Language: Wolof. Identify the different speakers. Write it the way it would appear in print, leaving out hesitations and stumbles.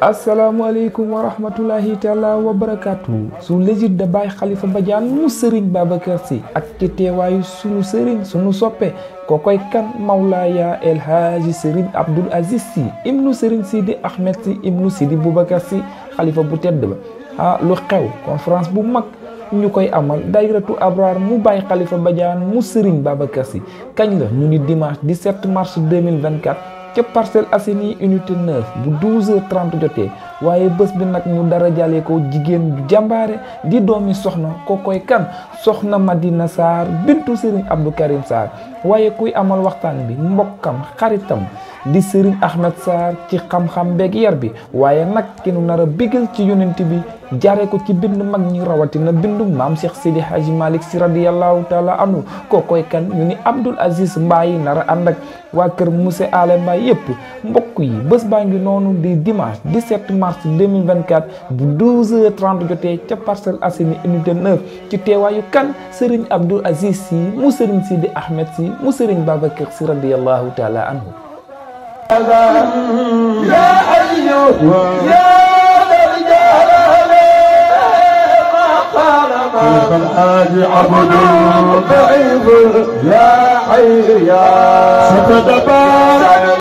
Speaker 1: asalaamaaleykum wa rahmatulahi taala wa barakaatu su légit de Baye Khalifa Badiane mu Serigne Babacar Sy ak ci teewaayu sunu Serigne sunu soppe kokoy kan Mawlaaya El Hadji Serigne Abdoul Aziz Sy ibnu Serigne Sidi Ahmed Sy ibnu Sidi Boubacar Sy xalifa bu tedd ba lu xew conférence bu mag ñu koy amal dayratu Abrar mu Baye Khalifa Badiane mu Serigne Babacar Sy kañ la ñu ni dimanche 17 mars 2024 ca Parcelles Assainies unité 9 bu 12h30 jotee waaye bés bi nag ñu dara jàllee ko jigéen bu jàmbaare di doomi soxna kokoy kan soxna Madina Sarr bintu Serigne Abdou Karim Sarr waaye kuy amal waxtaan bi mbokkam xaritam di Serigne Ahmed Sarr ci xam-xam beeg yar bi waaye nag ki nu nar a bigal ci yonent bi jaare ko ci bind mag ñi rawatina bindu maam Cheikh Sidi Hadji Malick Sy radiyallahu taala anhu kokoy kan ñu ni Abdoul Aziz Mbaye nar a ànd ak waa kër Mousse Ale Mbaye yépp mbokk yi bés baa ngi noonu di dimanche 17 mars 2024 bu 12h30 jotee ca Parcelles Assainies unité 9 ci teewaayu kan Serigne Abdoul Aziz Sy mu Serigne Sidi Ahmed Sy mu Serigne Babacar Sy radiyallahu taala anhu ya ayyuhu ya الحاج عبد ضعيف يا حي يا ستدبر